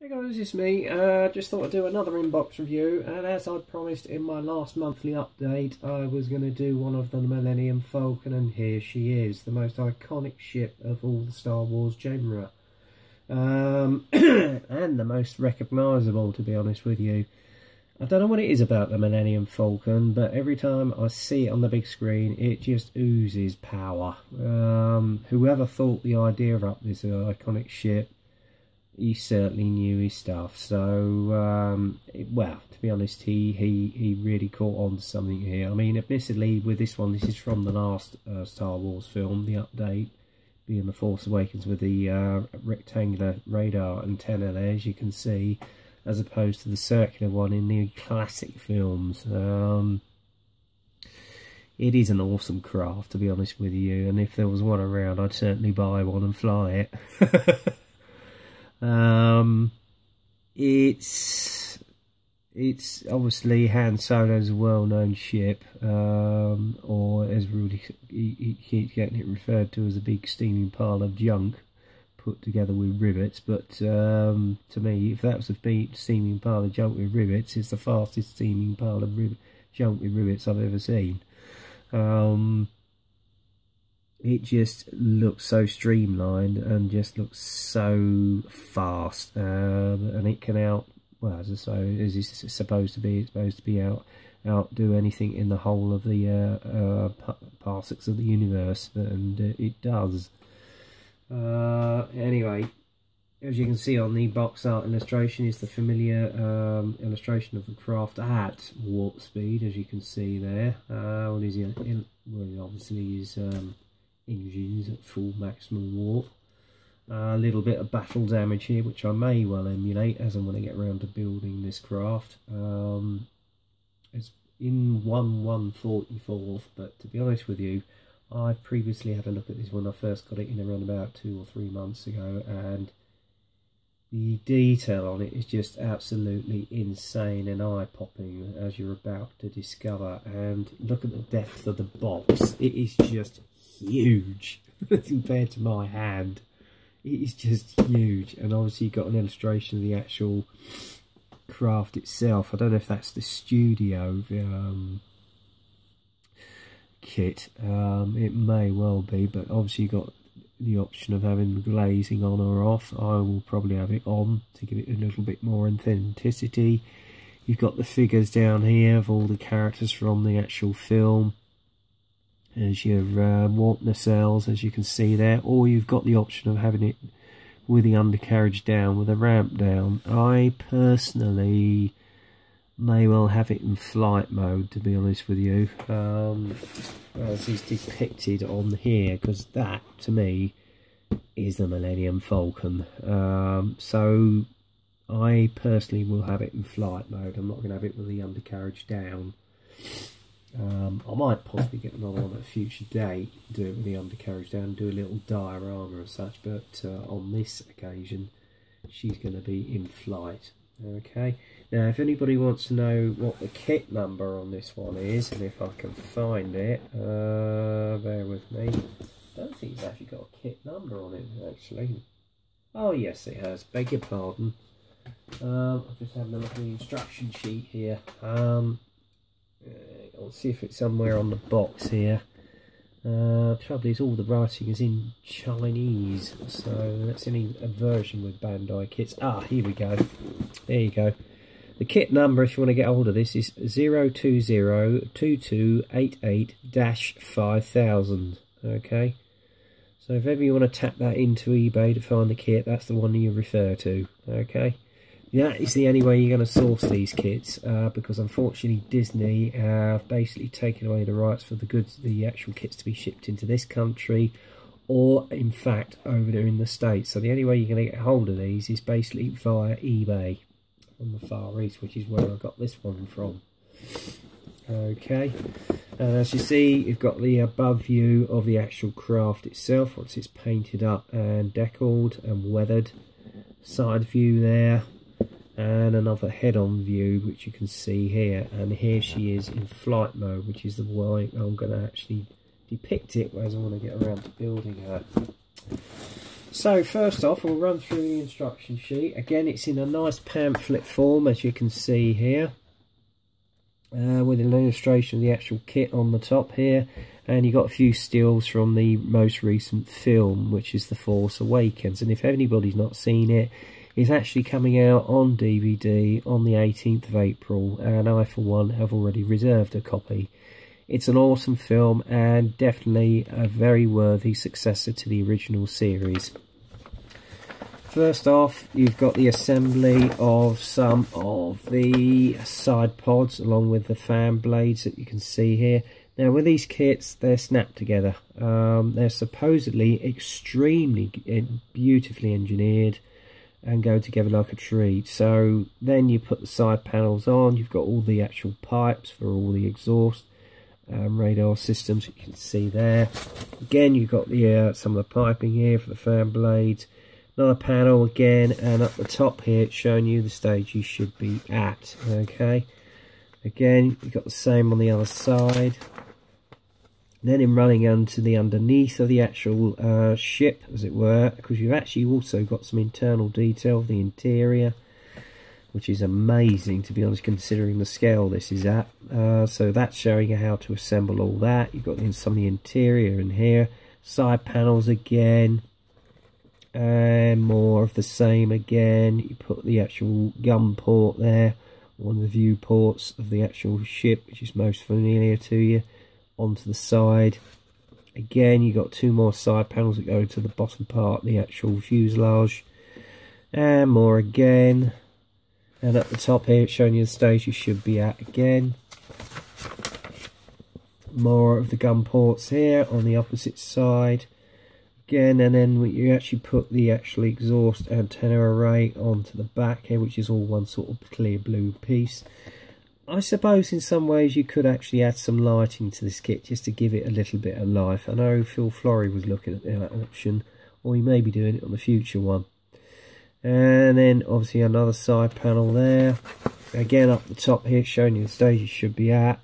Hey guys, it's me. Just thought I'd do another inbox review, and as I promised in my last monthly update, I was going to do one of the Millennium Falcon, and here she is, the most iconic ship of all the Star Wars genre. And the most recognisable, to be honest with you. I don't know what it is about the Millennium Falcon, but every time I see it on the big screen, it just oozes power. Whoever thought the idea up this iconic ship, he certainly knew his stuff. So, well, to be honest, he really caught on to something here. I mean, admittedly, with this one, this is from the last Star Wars film, the update, being The Force Awakens, with the rectangular radar antenna there, as you can see, as opposed to the circular one in the classic films. It is an awesome craft, to be honest with you, and if there was one around, I'd certainly buy one and fly it. It's obviously Han Solo's a well-known ship, or as Rudy, he keeps getting it referred to as a big steaming pile of junk put together with rivets. But to me, if that was a big steaming pile of junk with rivets, it's the fastest steaming pile of junk with rivets I've ever seen. It just looks so streamlined and just looks so fast, and it can well, as I say, as it's supposed to be, outdo anything in the whole of the parsecs of the universe, and it does. Anyway, as you can see on the box art illustration, is the familiar illustration of the craft at warp speed, as you can see there. Well, obviously his engines at full maximum warp. A little bit of battle damage here, which I may well emulate as I'm going to get around to building this craft. It's in 1/144th, but to be honest with you, I've previously had a look at this when I first got it in around about 2 or 3 months ago, and the detail on it is just absolutely insane and eye-popping, as you're about to discover. And look at the depth of the box. It is just huge compared to my hand. It is just huge. And obviously you've got an illustration of the actual craft itself. I don't know if that's the studio kit. It may well be, but obviously you've got the option of having the glazing on or off. I will probably have it on to give it a little bit more authenticity. You've got the figures down here of all the characters from the actual film, as your warp nacelles, as you can see there, or you've got the option of having it with the undercarriage down, with a ramp down. I personally may well have it in flight mode, to be honest with you, as is depicted on here, because that, to me, is the Millennium Falcon. So I personally will have it in flight mode. I'm not going to have it with the undercarriage down. I might possibly get another one at a future date, do it with the undercarriage down, do a little diorama as such, but on this occasion she's going to be in flight. Okay, now if anybody wants to know what the kit number on this one is, and if I can find it, bear with me. I don't think it's actually got a kit number on it, actually. Oh yes, it has, beg your pardon. I'll just have a look at the instruction sheet here. I'll see if it's somewhere on the box here. Trouble is, all the writing is in Chinese, so that's any version with Bandai kits. Ah, here we go. There you go. The kit number, if you want to get hold of this, is 0202288-5000. Okay, so if ever you want to tap that into eBay to find the kit, that's the one you refer to. Okay. That is the only way you're going to source these kits, because unfortunately Disney have basically taken away the rights for the actual kits to be shipped into this country, or in fact over there in the States. So the only way you're going to get hold of these is basically via eBay from the Far East, which is where I got this one from. Okay, and as you see, you've got the above view of the actual craft itself once it's painted up and decked and weathered. Side view there, and another head-on view, which you can see here. And here she is in flight mode, which is the way I'm going to actually depict it, whereas I want to get around to building her. So first off, we'll run through the instruction sheet. Again, it's in a nice pamphlet form, as you can see here, with an illustration of the actual kit on the top here, and you've got a few stills from the most recent film, which is The Force Awakens. And if anybody's not seen it, it's actually coming out on DVD on the 18th of April, and I for one have already reserved a copy. It's an awesome film and definitely a very worthy successor to the original series. First off, you've got the assembly of some of the side pods along with the fan blades that you can see here. Now with these kits, they're snapped together. They're supposedly extremely beautifully engineered and go together like a treat. So then you put the side panels on, you've got all the actual pipes for all the exhaust radar systems you can see there. Again, you've got the some of the piping here for the fan blades, another panel again, and up the top here it's showing you the stage you should be at. Okay, again you've got the same on the other side. Then in running onto the underneath of the actual ship, as it were, because you've actually also got some internal detail of the interior, which is amazing, to be honest, considering the scale this is at. So that's showing you how to assemble all that. You've got some of the interior in here, side panels again, and more of the same again. You put the actual gun port there, one of the viewports of the actual ship, which is most familiar to you, onto the side. Again, you've got two more side panels that go to the bottom part, the actual fuselage, and more again. And at the top here, it's showing you the stage you should be at again. More of the gun ports here on the opposite side. Again, and then you actually put the actual exhaust antenna array onto the back here, which is all one sort of clear blue piece. I suppose in some ways you could actually add some lighting to this kit just to give it a little bit of life. I know Phil Flory was looking at that option, or he may be doing it on the future one. And then obviously another side panel there. Again, up the top here, showing you the stage you should be at.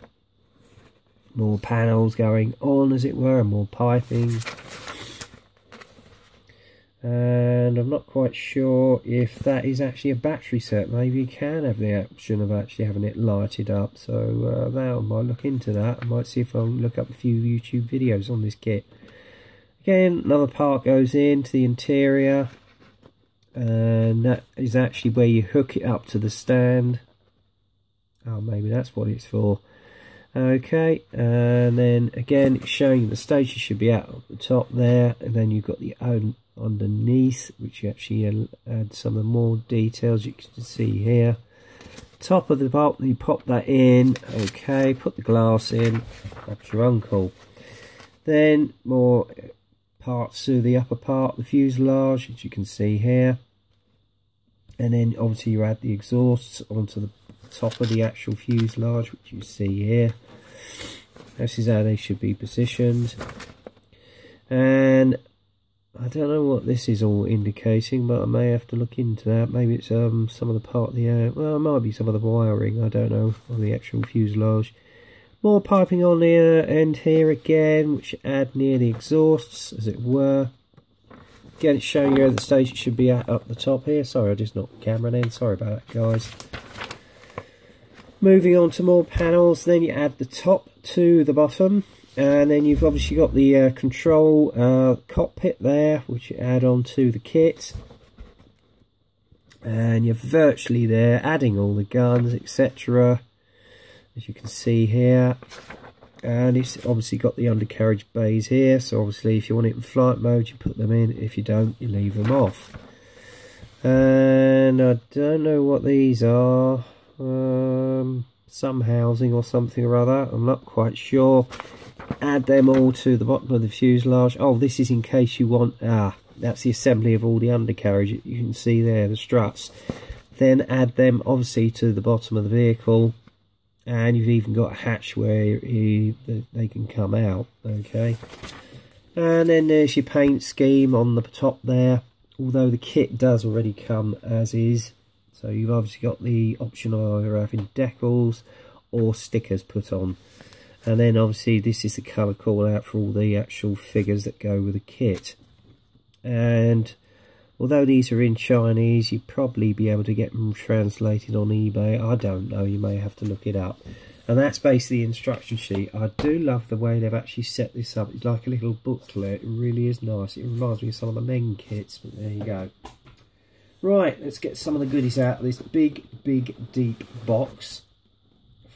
More panels going on, as it were, and more piping. And I'm not quite sure if that is actually a battery set. Maybe you can have the option of actually having it lighted up. So I might look into that. I might see if I can look up a few YouTube videos on this kit. Again, another part goes into the interior. And that is actually where you hook it up to the stand. Oh, maybe that's what it's for. Okay, and then again it's showing you the stage you should be at the top there, and then you've got the underneath, which you actually add some of the more details you can see here. Top of the bolt, you pop that in. Okay, put the glass in. That's your uncle. Then more parts to the upper part, the fuselage, as you can see here. And then obviously you add the exhausts onto the top of the actual fuselage, which you see here. This is how they should be positioned. And I don't know what this is all indicating, but I may have to look into that. Maybe it's some of the part of the well, it might be some of the wiring, I don't know, on the actual fuselage. More piping on the end here again, which add near the exhausts, as it were. Again, it's showing you the stage it should be at up the top here. Sorry, I just knocked the camera in. Sorry about that, guys. Moving on to more panels, then you add the top to the bottom. And then you've obviously got the control cockpit there, which you add onto the kit. And you're virtually there, adding all the guns, etc. As you can see here. And it's obviously got the undercarriage bays here, so obviously if you want it in flight mode you put them in, if you don't you leave them off. And I don't know what these are, some housing or something or other, I'm not quite sure. Add them all to the bottom of the fuselage. Oh, this is in case you want, that's the assembly of all the undercarriage, you can see there, the struts. Then add them obviously to the bottom of the vehicle. And you've even got a hatch where they can come out, okay. And then there's your paint scheme on the top there, although the kit does already come as is. So you've obviously got the option of either having decals or stickers put on. And then obviously this is the colour call out for all the actual figures that go with the kit. and although these are in Chinese, you'd probably be able to get them translated on eBay. I don't know, you may have to look it up. And that's basically the instruction sheet. I do love the way they've actually set this up. It's like a little booklet. It really is nice. It reminds me of some of the men kits, but there you go. Right, let's get some of the goodies out of this big, deep box.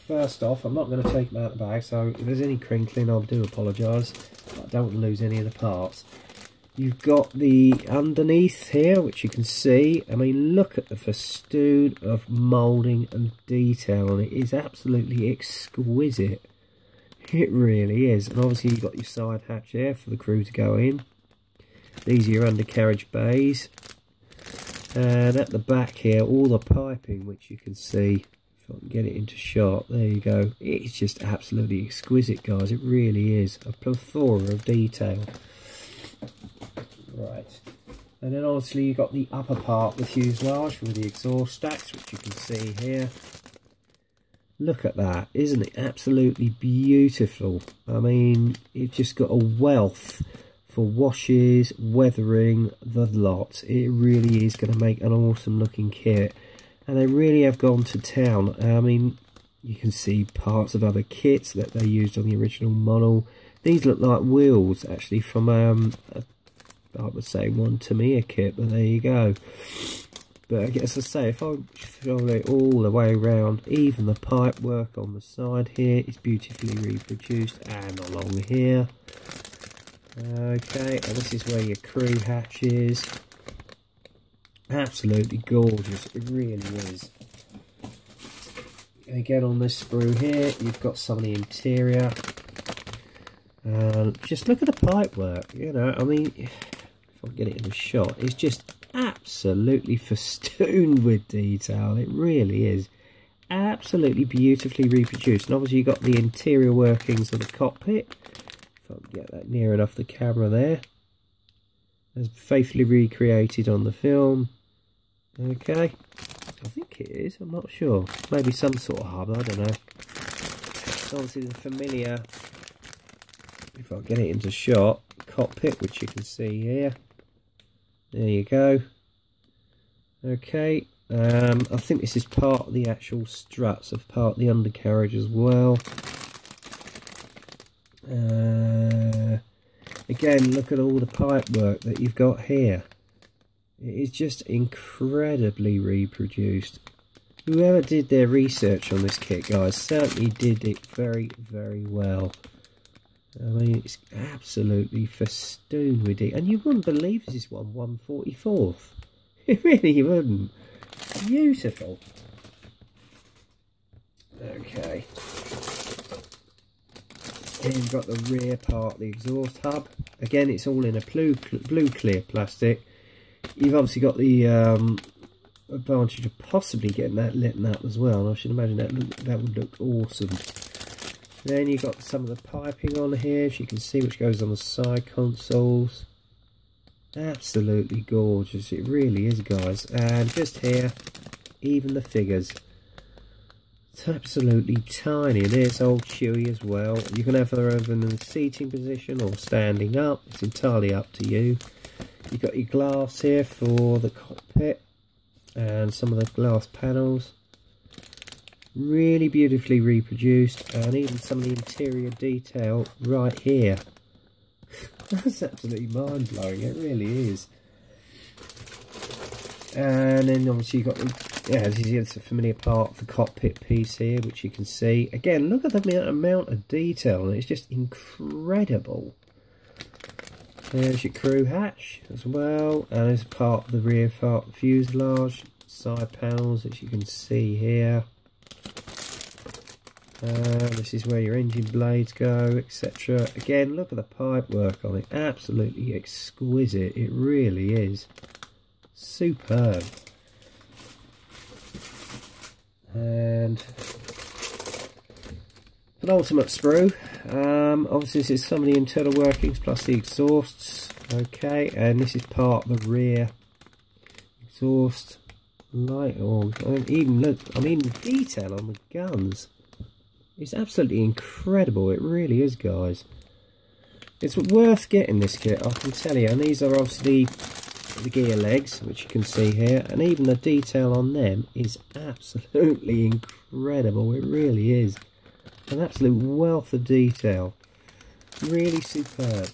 First off, I'm not going to take them out of the bag, so if there's any crinkling, I do apologise. I don't want to lose any of the parts. You've got the underneath here, which you can see. I mean, look at the festoon of moulding and detail, and it is absolutely exquisite. It really is. And obviously you've got your side hatch there for the crew to go in. These are your undercarriage bays. And at the back here, all the piping, which you can see. If I can get it into shot, there you go. It's just absolutely exquisite, guys. It really is. A plethora of detail. Right, and then obviously you've got the upper part, the fuselage with the exhaust stacks, which you can see here. Look at that, isn't it absolutely beautiful? I mean, it's just got a wealth for washes, weathering, the lot. It really is going to make an awesome looking kit, and they really have gone to town. I mean, you can see parts of other kits that they used on the original model. These look like wheels actually from I would say one Tamiya kit, but there you go. But I guess I say, if I show it all the way around, even the pipe work on the side here is beautifully reproduced, and along here. Okay, and this is where your crew hatch is. Absolutely gorgeous, it really is. Again, on this sprue here, you've got some of the interior. Just look at the pipe work, you know, I mean, if I can get it in a shot, it's just absolutely festooned with detail. It really is absolutely beautifully reproduced. And obviously you've got the interior workings of the cockpit. If I can get that near enough the camera there. As faithfully recreated on the film. Okay, I think it is, I'm not sure. Maybe some sort of hub, I don't know. So obviously the familiar, if I get it into shot, cockpit, which you can see here. There you go. Okay, I think this is part of the actual struts of part of the undercarriage as well. Again, look at all the pipe work that you've got here. It is just incredibly reproduced. Whoever did their research on this kit, guys, certainly did it very, very well. I mean, it's absolutely festooned with it. And you wouldn't believe this is 1/144th. You really wouldn't. Beautiful. Okay. Then you've got the rear part, the exhaust hub. Again, it's all in a blue clear plastic. You've obviously got the advantage of possibly getting that lit up as well. And I should imagine that would look awesome. Then you've got some of the piping on here, as you can see, which goes on the side consoles. Absolutely gorgeous, it really is, guys. And just here, even the figures. It's absolutely tiny. And there's old Chewie as well. You can have her over in the seating position or standing up. It's entirely up to you. You've got your glass here for the cockpit and some of the glass panels. Really beautifully reproduced, and even some of the interior detail right here. That's absolutely mind-blowing, it really is. And then obviously you've got the, yeah, this is a familiar part of the cockpit piece here, which you can see. Again, look at the amount of detail, and it's just incredible. There's your crew hatch as well, and there's part of the rear part of the fuselage, side panels, as you can see here. This is where your engine blades go, etc. Again, look at the pipe work on it. Absolutely exquisite. It really is. Superb. And penultimate sprue. Obviously, this is some of the internal workings plus the exhausts. Okay, and this is part of the rear exhaust light. Or even look, I mean, the detail on the guns. It's absolutely incredible, it really is, guys. It's worth getting this kit, I can tell you. And these are obviously the gear legs, which you can see here, and even the detail on them is absolutely incredible. It really is an absolute wealth of detail, really superb.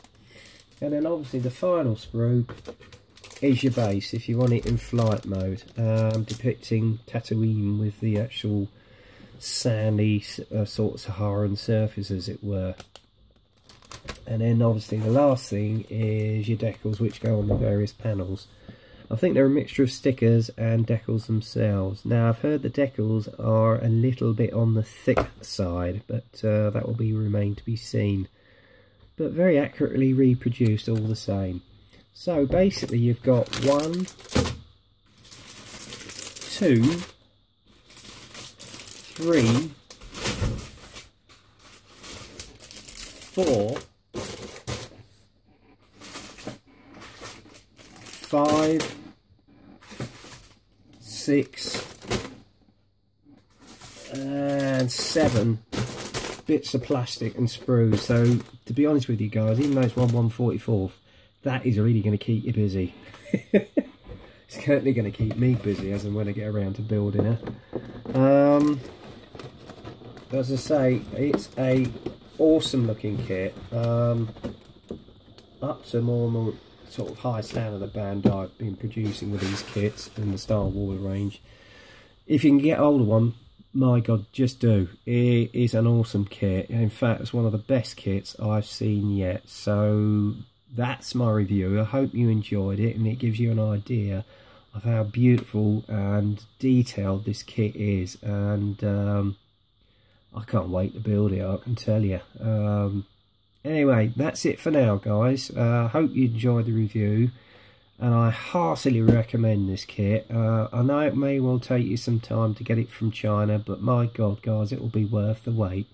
And then obviously the final sprue is your base if you want it in flight mode, depicting Tatooine with the actual sandy sort of Saharan surface, as it were. And then obviously the last thing is your decals, which go on the various panels. I think they're a mixture of stickers and decals themselves. Now I've heard the decals are a little bit on the thick side, but that will remain to be seen. But very accurately reproduced all the same. So basically you've got 1, 2, 3, 4, 5, 6, and 7 bits of plastic and sprues. So to be honest with you guys, even though it's 1/144th, that is really going to keep you busy. It's certainly going to keep me busy as and when I get around to building it. As I say, it's a awesome looking kit, up to more sort of high standard that Bandai have been producing with these kits in the Star Wars range. If you can get hold of one, my god, just do. It is an awesome kit. In fact, it's one of the best kits I've seen yet. So that's my review. I hope you enjoyed it and it gives you an idea of how beautiful and detailed this kit is. And I can't wait to build it, I can tell you. Anyway, that's it for now, guys. I hope you enjoyed the review, and I heartily recommend this kit. I know it may well take you some time to get it from China, but my god, guys, it will be worth the wait.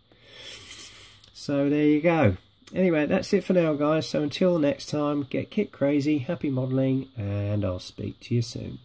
So there you go. Anyway, that's it for now, guys. So until next time, get kit crazy, happy modelling, and I'll speak to you soon.